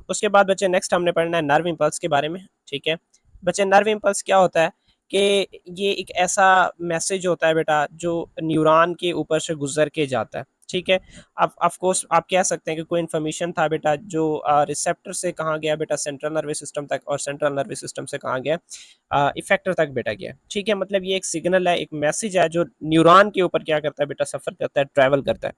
उसके बाद बच्चे नेक्स्ट हमने पढ़ना है नर्व इम्पल्स के बारे में। ठीक है बच्चे, नर्व इम्पल्स क्या होता है कि ये एक ऐसा मैसेज होता है बेटा जो न्यूरॉन के ऊपर से गुजर के जाता है। ठीक है, अब ऑफ कोर्स आप कह सकते हैं कि कोई इन्फॉर्मेशन था बेटा जो रिसेप्टर से कहाँ गया बेटा, सेंट्रल नर्वस सिस्टम तक, और सेंट्रल नर्वस सिस्टम से कहाँ गया, इफेक्टर तक बेटा गया। ठीक है, मतलब ये एक सिग्नल है, एक मैसेज है जो न्यूरॉन के ऊपर क्या करता है बेटा, सफर करता है, ट्रैवल करता है।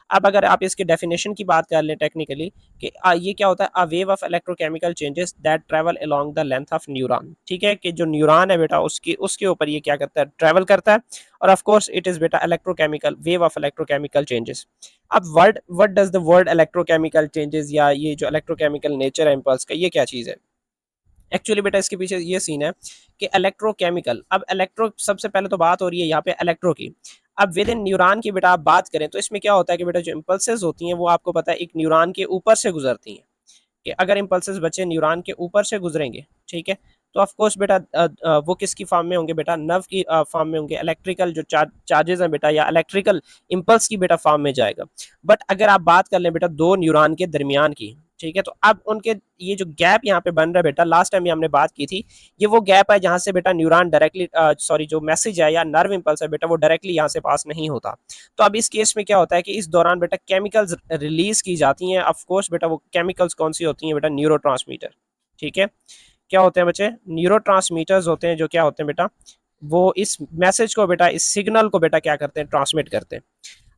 अब अगर आप इसके डेफिनेशन की बात कर लें टेक्निकली कि ये क्या होता है, a wave of electrochemical changes that travel along the length of neuron. ठीक है, कि जो न्यूरॉन है बेटा उसकी उसके ऊपर ये क्या करता है, ट्रैवल करता है। और ऑफ कोर्स इट इज बेटा electrochemical, wave of electrochemical changes. अब word what does the word electrochemical changes, या ये जो इलेक्ट्रोकेमिकल नेचर है इम्पल्स का, ये क्या चीज़ है एक्चुअली बेटा। इसके पीछे ये सीन है कि इलेक्ट्रोकेमिकल, अब इलेक्ट्रो सबसे पहले तो बात हो रही है यहाँ पे इलेक्ट्रो की। अब विद इन न्यूरॉन की बेटा आप बात करें तो इसमें क्या होता है कि बेटा जो इम्पल्सेस होती हैं वो आपको पता है एक न्यूरॉन के ऊपर से गुजरती हैं, कि अगर इम्पल्सेस बच्चे न्यूरॉन के ऊपर से गुजरेंगे, ठीक है, तो ऑफ कोर्स बेटा वो किसकी फॉर्म में होंगे बेटा, नर्व की फॉर्म में होंगे, इलेक्ट्रिकल जो चार्जेस हैं बेटा या इलेक्ट्रिकल इम्पल्स की बेटा फॉर्म में जाएगा। बट अगर आप बात कर लें बेटा दो न्यूरॉन के दरमियान की, ठीक है, तो अब उनके ये जो गैप यहाँ पे बन रहा है बेटा, लास्ट टाइम भी हमने बात की थी, ये वो गैप है जहाँ से बेटा न्यूरॉन डायरेक्टली सॉरी जो मैसेज है या नर्व इम्पल्स है बेटा वो डायरेक्टली यहाँ से पास नहीं होता। तो अब इस केस में क्या होता है कि इस दौरान बेटा केमिकल्स रिलीज की जाती हैं। ऑफ कोर्स बेटा वो केमिकल्स कौन सी होती हैं बेटा, न्यूरो। ठीक है, क्या होते हैं बच्चे, न्यूरो होते हैं जो क्या होते हैं बेटा, वो इस मैसेज को बेटा, इस सिग्नल को बेटा क्या करते हैं, ट्रांसमिट करते हैं।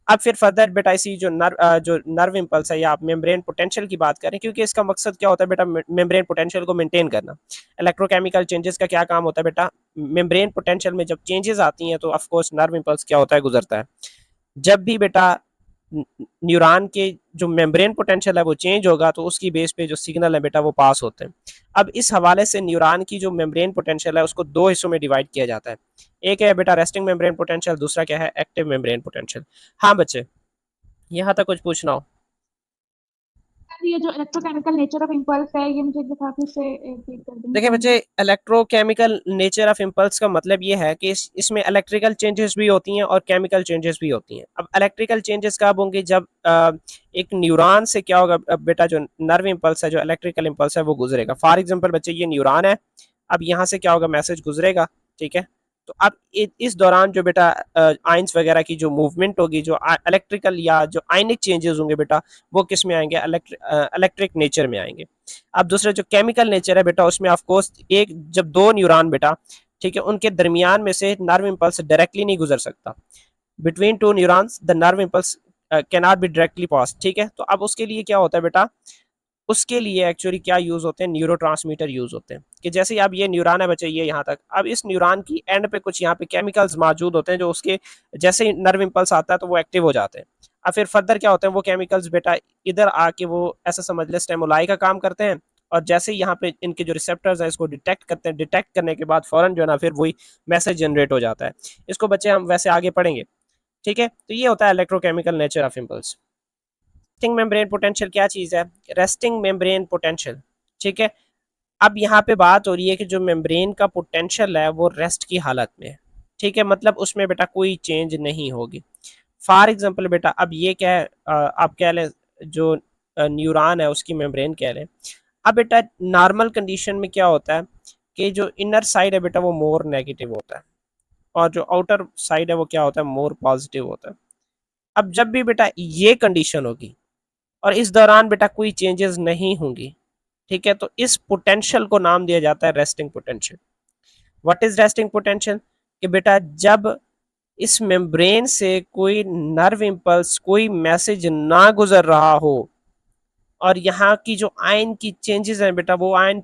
अब फिर फर्दर बेटा इसी जो नर्व इम्पल्स है या आप मेम्ब्रेन पोटेंशियल की बात करें, क्योंकि इसका मकसद क्या होता है बेटा, मेम्ब्रेन पोटेंशियल को मेंटेन करना। इलेक्ट्रोकेमिकल चेंजेस का क्या काम होता है बेटा, मेम्ब्रेन पोटेंशियल में जब चेंजेस आती हैं तो ऑफ कोर्स नर्व इम्पल्स क्या होता है, गुजरता है। जब भी बेटा न्यूरॉन के जो मेम्ब्रेन पोटेंशियल है वो चेंज होगा तो उसकी बेस पे जो सिग्नल है बेटा वो पास होते हैं। अब इस हवाले से न्यूरॉन की जो मेम्ब्रेन पोटेंशियल है उसको दो हिस्सों में डिवाइड किया जाता है। एक है बेटा रेस्टिंग मेम्ब्रेन पोटेंशियल, दूसरा क्या है, एक्टिव मेम्ब्रेन पोटेंशियल। हाँ बच्चे, यहाँ तक कुछ पूछना हो। ये जो इलेक्ट्रोकेमिकल नेचर ऑफ इम्पल्स है, ये मुझे एक दफा फिर से रिपीट कर देना देखिए बच्चे, चाहेंगे? इलेक्ट्रोकेमिकल नेचर ऑफ इम्पल्स का मतलब ये है कि इसमें इलेक्ट्रिकल चेंजेस भी होती हैं और केमिकल चेंजेस भी होती हैं। अब इलेक्ट्रिकल चेंजेस कब होंगे, जब एक न्यूरॉन से क्या होगा, बेटा जो नर्व इम्पल्स है, जो इलेक्ट्रिकल इम्पल्स है वो गुजरेगा। फॉर एग्जांपल बच्चे ये न्यूरॉन है, अब यहाँ से क्या होगा, मैसेज गुजरेगा। ठीक है, तो अब इस दौरान जो बेटा आइंस वगैरह की जो मूवमेंट होगी, जो इलेक्ट्रिकल या जो आयनिक चेंजेस होंगे बेटा, वो किस में आएंगे, इलेक्ट्रिक नेचर में आएंगे। अब दूसरा जो केमिकल नेचर है बेटा उसमें ऑफ कोर्स एक जब दो न्यूरॉन बेटा, ठीक है, उनके दरमियान में से नर्व इम्पल्स डायरेक्टली नहीं गुजर सकता। Between two neurons the nerve impulse can not be directly pass. ठीक है, तो अब उसके लिए क्या होता है बेटा, उसके लिए एक्चुअली क्या यूज होते हैं, न्यूरो यूज होते हैं। कि जैसे अब ये न्यूरॉन है बच्चे, ये यहाँ तक, अब इस न्यूरॉन की एंड पे कुछ यहाँ पे केमिकल्स मौजूद होते हैं जो उसके जैसे ही नर्व इम्पल्स आता है तो वो एक्टिव हो जाते हैं। अब फिर फर्दर क्या होते हैं, वो केमिकल्स बेटा इधर आके वो ऐसा समझ ले स्टेमुलाई का काम करते हैं, और जैसे ही यहाँ पे इनके जो रिसेप्टर्स हैं इसको डिटेक्ट करते हैं, डिटेक्ट करने के बाद फौरन जो है ना फिर वही मैसेज जनरेट हो जाता है। इसको बच्चे हम वैसे आगे पढ़ेंगे। ठीक है, तो ये होता है electrochemical nature of impulse. Resting membrane potential क्या चीज़ है, रेस्टिंग मेम्ब्रेन पोटेंशियल। ठीक है, अब यहाँ पे बात हो रही है कि जो मेम्ब्रेन का पोटेंशियल है वो रेस्ट की हालत में है। ठीक है, मतलब उसमें बेटा कोई चेंज नहीं होगी। फॉर एग्जांपल बेटा अब ये क्या है, आप कह लें जो न्यूरॉन है उसकी मेम्ब्रेन कह लें। अब बेटा नॉर्मल कंडीशन में क्या होता है कि जो इनर साइड है बेटा वो मोर नेगेटिव होता है, और जो आउटर साइड है वो क्या होता है, मोर पॉजिटिव होता है। अब जब भी बेटा ये कंडीशन होगी और इस दौरान बेटा कोई चेंजेस नहीं होंगी, ठीक है, तो इस पोटेंशियल को नाम दिया जाता है resting potential. What is resting potential, कि बेटा जब इस मेम्ब्रेन से कोई नर्व इम्पल्स, कोई मैसेज ना गुजर रहा हो, और यहाँ की जो आयन की चेंजेस हैं बेटा वो आयन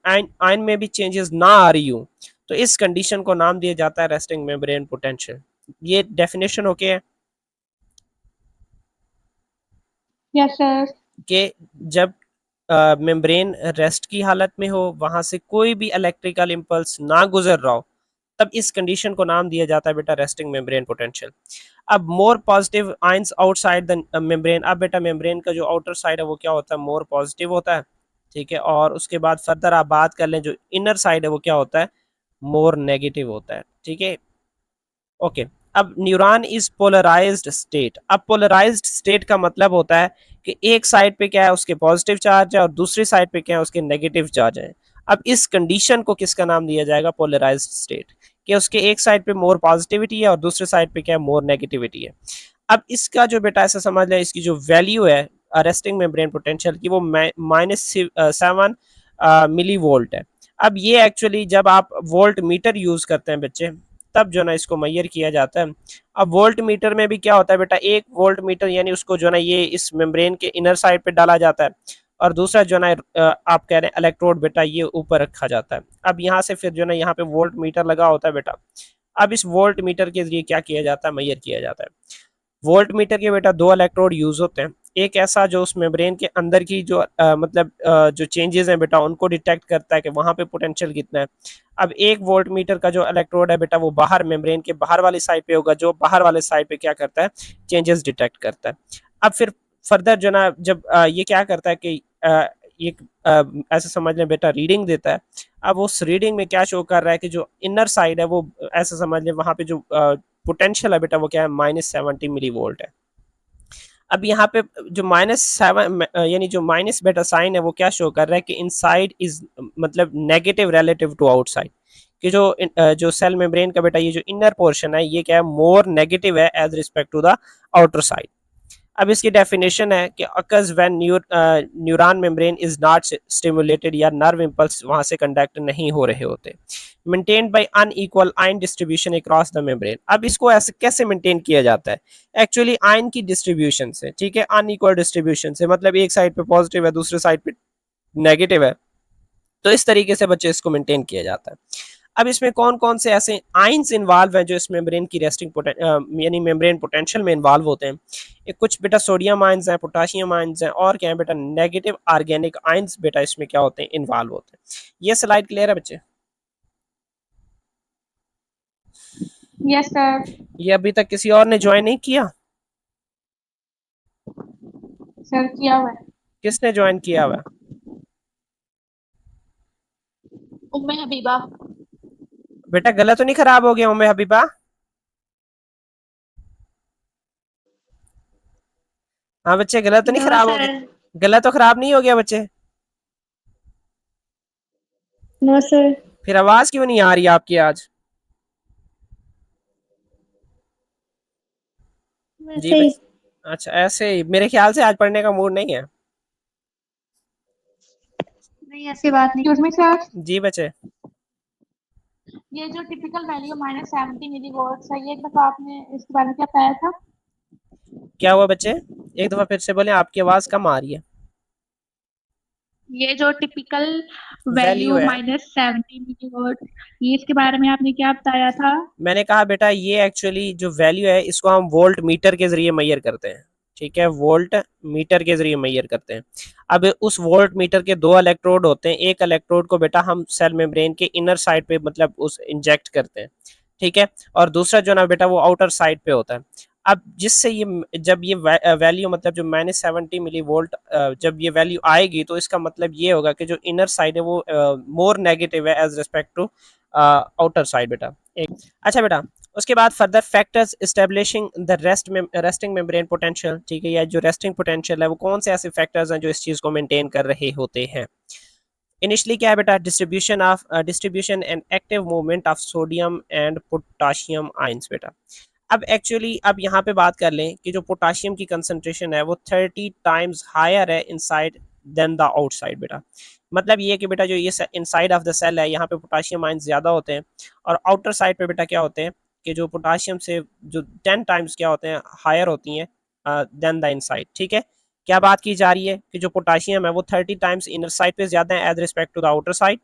आयन आयन में भी चेंजेस ना आ रही हो, तो इस कंडीशन को नाम दिया जाता है रेस्टिंग मेम्ब्रेन पोटेंशियल। ये डेफिनेशन ओके है यस सर। कि जब मेम्ब्रेन रेस्ट की हालत में हो, वहां से कोई भी इलेक्ट्रिकल इम्पल्स ना गुजर रहा हो, तब इस कंडीशन को नाम दिया जाता है बेटा रेस्टिंग मेम्ब्रेन पोटेंशियल। अब more positive ions outside the membrane, अब बेटा मेम्ब्रेन का जो आउटर साइड है वो क्या होता है, मोर पॉजिटिव होता है। ठीक है, और उसके बाद फर्दर आप बात कर लें जो इनर साइड है वो क्या होता है, मोर नेगेटिव होता है। ठीक है, ओके। अब न्यूरॉन इज पोलराइज्ड स्टेट, अब पोलराइज्ड स्टेट का मतलब होता है कि एक साइड पे क्या है उसके पॉजिटिव चार्ज है और दूसरी साइड पे क्या है उसके नेगेटिव चार्ज है। अब इस कंडीशन को किसका नाम दिया जाएगा? पोलराइज्ड स्टेट, कि उसके एक साइड पे मोर पॉजिटिविटी है और दूसरे साइड पे क्या है मोर नेगेटिविटी है। अब इसका जो बेटा ऐसा समझ लें, इसकी जो वैल्यू है रेस्टिंग मेम्ब्रेन पोटेंशियल की वो -7 मिली वोल्ट है। अब ये एक्चुअली जब आप वोल्ट मीटर यूज करते हैं बच्चे, तब जो ना इसको मैयर किया जाता है। अब वोल्ट मीटर में भी क्या होता है बेटा, एक वोल्ट मीटर यानी उसको जो ना ये इस मेम्ब्रेन के इनर साइड पे डाला जाता है और दूसरा जो ना आप कह रहे हैं इलेक्ट्रोड बेटा ये ऊपर रखा जाता है। अब यहाँ से फिर जो ना यहाँ पे वोल्ट मीटर लगा होता है बेटा। अब इस वोल्ट मीटर के जरिए क्या किया जाता है? मैयर किया जाता है। वोल्ट मीटर के बेटा दो इलेक्ट्रोड यूज होते हैं। एक ऐसा जो उस मेम्ब्रेन के अंदर की जो मतलब जो चेंजेस हैं बेटा उनको डिटेक्ट करता है कि वहां पे पोटेंशियल कितना है। अब एक वोल्ट मीटर का जो इलेक्ट्रोड है बेटा वो बाहर मेम्ब्रेन के बाहर वाली साइड पे होगा, जो बाहर वाले साइड पे क्या करता है? चेंजेस डिटेक्ट करता है। अब फिर फर्दर जो ना जब ये क्या करता है कि ये ऐसे समझ लें बेटा रीडिंग देता है। अब उस रीडिंग में क्या शो कर रहा है कि जो इनर साइड है वो ऐसे समझ लें वहां पे जो पोटेंशियल है बेटा वो क्या है? -70 मिली वोल्ट है। अब यहाँ पे जो -7 यानी जो माइनस बेटा साइन है वो क्या शो कर रहा है कि इनसाइड इज मतलब नेगेटिव रिलेटिव टू आउटसाइड, कि जो सेल मेम्ब्रेन का बेटा ये जो इनर पोर्शन है ये क्या है? मोर नेगेटिव है as respect to the outer side. अब इसकी डेफिनेशन है कि occurs when neuron membrane is not stimulated, या नर्व इम्पल्स वहां से कंडक्ट नहीं हो रहे होते। Maintained by unequal ion distribution across the membrane. अब इसको ऐसे कैसे मेंटेन किया जाता है? एक्चुअली आयन की डिस्ट्रीब्यूशन से, ठीक है, अनइक्वल डिस्ट्रीब्यूशन से, मतलब एक साइड पे पॉजिटिव है दूसरे साइड पे नेगेटिव है, तो इस तरीके से बच्चे इसको मेंटेन किया जाता है। अब इसमें कौन कौन से ऐसे आइंस इन्वॉल्व हैं जो इस मेम्ब्रेन की रेस्टिंग यानी मेम्ब्रेन पोटेंशियल में इन्वॉल्व होते हैं? एक कुछ बेटा सोडियम आइंस हैं, पोटाशियम आइंस हैं, और क्या है बेटा? नेगेटिव ऑर्गेनिक आइंस बेटा इसमें क्या होते हैं? इन्वॉल्व होते हैं। ये स्लाइड क्लियर है बच्चे? Yes sir. ये अभी तक किसी और ने ज्वाइन नहीं किया? सर किया हुआ है। किसने ज्वाइन किया हुआ? उम्मे हबीबा। बेटा गला तो नहीं खराब हो गया उम्मे हबीबा? हाँ बच्चे, गला तो नहीं नो खराब हो सर। गया? गला तो खराब नहीं हो गया बच्चे? No sir. फिर आवाज क्यों नहीं आ रही आपकी आज? जी वैसे ही। बच्चे, अच्छा ऐसे ही, मेरे ख्याल से आज पढ़ने का मूड नहीं है। नहीं, ऐसी बात नहीं। एक्सक्यूज मी सर, जी बच्चे। ये जो टिपिकल वैल्यू -70 मिली वोल्ट्स है, ये एक दफा आपने इसके बारे में क्या बताया था? क्या हुआ बच्चे? एक दफा फिर से बोले, आपकी आवाज कम आ रही है। ये जो टिपिकल वैल्यू वैल्यू है, -70 मिली वोल्ट, ये इसके बारे में आपने क्या बताया था? मैंने कहा बेटा ये एक्चुअली जो वैल्यू है इसको हम वोल्ट मीटर के जरिए मैयर करते हैं। ठीक है, वोल्ट मीटर के जरिए मैयर करते हैं। अब उस वोल्ट मीटर के दो इलेक्ट्रोड होते हैं, एक इलेक्ट्रोड को बेटा हम सेल मेम्ब्रेन के इनर साइड पे मतलब उस इंजेक्ट करते हैं। ठीक है, और दूसरा जो ना बेटा वो आउटर साइड पे होता है। अब जिससे ये जब ये वैल्यू मतलब जो -70 मिली वोल्ट जब ये वैल्यू आएगी तो इसका मतलब ये होगा कि जो इनर साइड है वो मोर नेगेटिव है as respect to outer side बेटा। एक अच्छा बेटा, उसके बाद further factors establishing the resting membrane potential. ठीक है, या जो रेस्टिंग पोटेंशियल है वो कौन से ऐसे फैक्टर्स हैं जो इस चीज़ को मेंटेन कर रहे होते हैं? इनिशियली क्या है बेटा? Distribution and active movement of sodium and potassium ions बेटा। अब एक्चुअली अब यहाँ पे बात कर लें कि जो पोटाशियम की कंसंट्रेशन है वो 30 टाइम्स हायर है इनसाइड देन द आउटसाइड बेटा। मतलब ये कि बेटा जो ये इनसाइड ऑफ द सेल है यहाँ पे पोटाशियम आयंस ज़्यादा होते हैं, और आउटर साइड पे बेटा क्या होते हैं कि जो पोटाशियम से जो 10 टाइम्स क्या होते हैं? हायर होती हैं देन द इनसाइड। ठीक है, क्या बात की जा रही है कि जो पोटाशियम है वो 30 टाइम्स इनर साइड पे ज़्यादा है as respect to the outer side,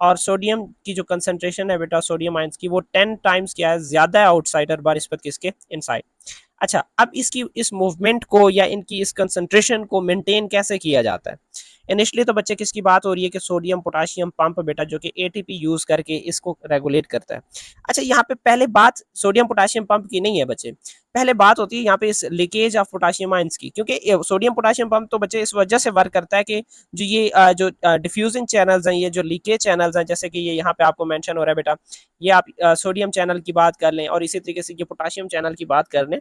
और सोडियम की जो कंसंट्रेशन है बेटा सोडियम आयंस की वो 10 टाइम्स क्या है? ज़्यादा है आउटसाइडर बानिस्बत किसके? इनसाइड। अच्छा, अब इसकी इस मूवमेंट को या इनकी इस कंसंट्रेशन को मेंटेन कैसे किया जाता है? इनिशियली तो बच्चे किसकी बात हो रही है कि सोडियम पोटाशियम पंप बेटा जो कि एटीपी यूज करके इसको रेगुलेट करता है। अच्छा, यहाँ पे पहले बात सोडियम पोटाशियम पंप की नहीं है बच्चे, पहले बात होती है यहाँ पे इस लीकेज ऑफ पोटाशियम आयंस की, क्योंकि सोडियम पोटाशियम पंप तो बच्चे इस वजह से वर्क करता है कि जो ये जो डिफ्यूजिंग चैनल्स हैं, ये जो लीकेज चैनल्स हैं, जैसे कि ये यहाँ पे आपको मेंशन हो रहा है बेटा, ये आप सोडियम चैनल की बात कर लें और इसी तरीके से ये पोटाशियम चैनल की बात कर लें।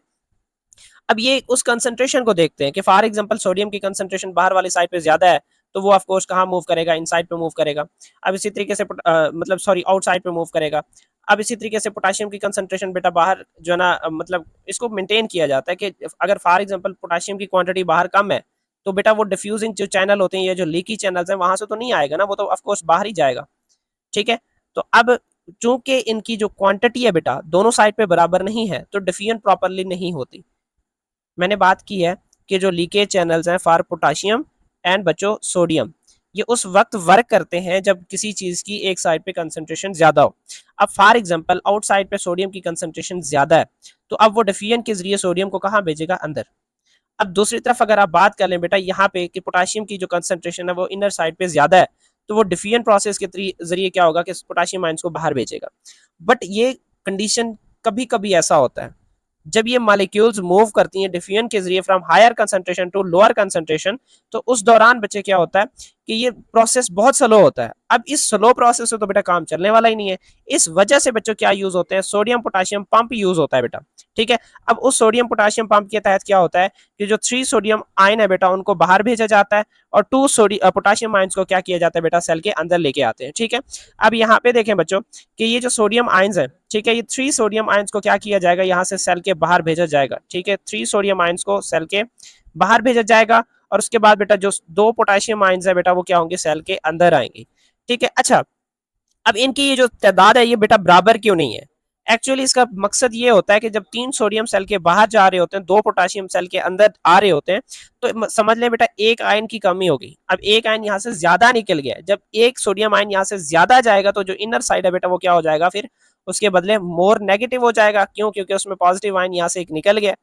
अब ये उस कंसंट्रेशन को देखते हैं कि फॉर एग्जांपल सोडियम की कंसंट्रेशन बाहर वाली साइड पे ज्यादा है, तो वो ऑफ कोर्स कहाँ मूव करेगा, इनसाइड पे मूव करेगा। अब इसी तरीके से मतलब सॉरी आउटसाइड पे मूव करेगा। अब इसी तरीके से पोटाशियम की कंसंट्रेशन बेटा बाहर जो है ना मतलब इसको मेंटेन किया जाता है कि अगर फॉर एग्जांपल पोटाशियम की क्वांटिटी बाहर कम है, तो बेटा वो डिफ्यूजिंग जो चैनल होते हैं या जो लीकी चैनल्स हैं वहां से तो नहीं आएगा ना, वो तो ऑफ कोर्स बाहर ही जाएगा। ठीक है, तो अब चूंकि इनकी जो क्वांटिटी है बेटा दोनों साइड पे बराबर नहीं है, तो डिफ्यूजन प्रॉपरली नहीं होती। मैंने बात की है कि जो लीकेज चैनल्स हैं फॉर पोटाशियम एंड बच्चों सोडियम, ये उस वक्त वर्क करते हैं जब किसी चीज की एक साइड पे कंसंट्रेशन ज्यादा हो। अब फॉर एग्जांपल आउटसाइड पे सोडियम की कंसंट्रेशन ज्यादा है, तो अब वो डिफ्यूजन के जरिए सोडियम को कहाँ भेजेगा, अंदर। अब दूसरी तरफ अगर आप बात कर लें बेटा यहाँ पे कि पोटाशियम की जो कंसंट्रेशन है वो इनर साइड पे ज्यादा है, तो वो डिफ्यूजन प्रोसेस के जरिए क्या होगा कि पोटाशियम आयंस को बाहर भेजेगा। बट ये कंडीशन कभी कभी ऐसा होता है जब ये मॉलिक्यूल्स मूव करती हैं डिफ्यूजन के जरिए from higher concentration to lower concentration, तो उस दौरान बच्चे क्या होता है कि ये प्रोसेस बहुत स्लो होता है। अब इस स्लो प्रोसेस से तो बेटा काम चलने वाला ही नहीं है। इस वजह से बच्चों क्या यूज होते हैं, सोडियम पोटाशियम पंप यूज होता है बेटा। ठीक है, अब उस सोडियम पोटाशियम पंप के तहत क्या होता है कि जो 3 सोडियम आयन है बेटा उनको बाहर भेजा जाता है, और 2 पोटाशियम आयन्स को क्या किया जाता है बेटा, सेल के अंदर लेके आते हैं। ठीक है, अब यहाँ पे देखें बच्चों कि ये जो सोडियम आयन्स है, ठीक है, ये 3 सोडियम आयन्स को क्या किया जाएगा, यहाँ से सेल के बाहर भेजा जाएगा। ठीक है, 3 सोडियम आयन्स को सेल के बाहर भेजा जाएगा, और उसके बाद बेटा जो 2 पोटाशियम आयन्स है बेटा वो क्या होंगे, सेल के अंदर आएंगे। ठीक है, अच्छा अब इनकी ये जो तादाद है ये बेटा बराबर क्यों नहीं है। एक्चुअली इसका मकसद ये होता है कि जब 3 सोडियम सेल के बाहर जा रहे होते हैं, 2 पोटाशियम सेल के अंदर आ रहे होते हैं, तो समझ लें बेटा एक आयन की कमी होगी। अब एक आयन यहाँ से ज्यादा निकल गया, जब एक सोडियम आयन यहाँ से ज्यादा जाएगा तो जो इनर साइड है बेटा वो क्या हो जाएगा, फिर उसके बदले मोर नेगेटिव हो जाएगा। क्यों, क्योंकि उसमें पॉजिटिव आयन यहाँ से एक निकल गया।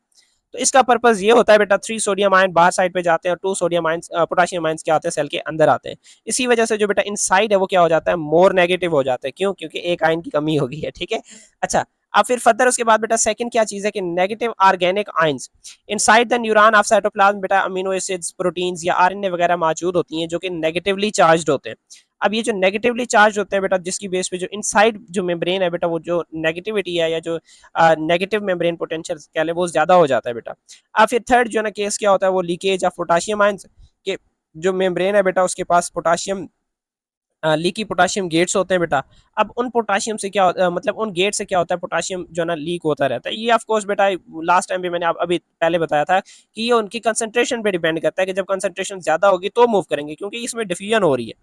तो इसका पर्पज ये होता है बेटा 3 सोडियम आयन बाहर साइड पे जाते हैं और 2 सोडियम आयन पोटाशियम आयन क्या आते हैं, सेल के अंदर आते हैं। इसी वजह से जो बेटा इनसाइड है वो क्या हो जाता है, मोर नेगेटिव हो जाता है। क्यों, क्योंकि एक आयन की कमी हो गई है। ठीक है, अच्छा अब फिर फर्दर उसके बाद बेटा सेकंड क्या चीज है कि negative organic ions inside the neuron of cytoplasm बेटा अमीनो एसिड्स प्रोटीन्स या आरएनए वगैरह मौजूद होती हैं जो कि नेगेटिवली चार्ज्ड होते हैं। अब ये जो नेगेटिवली चार्ज होते हैं बेटा जिसकी बेस पे जो इनसाइड जो मेम्ब्रेन है बेटा वो जो नेगेटिविटी है या जो नेगेटिव मेम्ब्रेन पोटेंशियल कह ले वो ज्यादा हो जाता है बेटा। अब फिर थर्ड जो ना केस क्या होता है वो लीकेज ऑफ पोटाशियम आयंस के जो मेम्ब्रेन है बेटा उसके पास पोटाशियम लीकी पोटाशियम गेट्स होते हैं बेटा। अब उन पोटाशियम से क्या मतलब उन गेट से क्या होता है, पोटाशियम जो ना लीक होता रहता है। ये ऑफ कोर्स बेटा लास्ट टाइम भी मैंने अभी पहले बताया था कि ये उनकी कंसंट्रेशन पे डिपेंड करता है कि जब कंसंट्रेशन ज्यादा होगी तो मूव करेंगे, क्योंकि इसमें डिफ्यूजन हो रही है।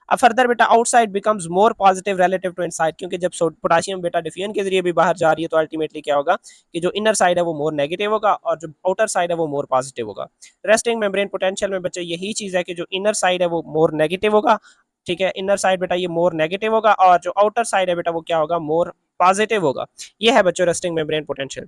अब फर्दर बेटा outside becomes more positive relative to inside, क्योंकि जब पोटाशियम बेटा डिफ्यूजन के जरिए भी बाहर जा रही है तो अल्टीमेटली क्या होगा कि जो इनर साइड है वो मोर नेगेटिव होगा और जो आउटर साइड है वो मोर पॉजिटिव होगा। रेस्टिंग मेम्ब्रेन पोटेंशियल में बच्चे यही चीज है कि जो इनर साइड है वो मोर नेगेटिव होगा। ठीक है, इनर साइड बेटा ये मोर नेगेटिव होगा और जो आउटर साइड है बेटा वो क्या होगा, मोर पॉजिटिव होगा। ये है बच्चों रेस्टिंग मेम्ब्रेन पोटेंशियल।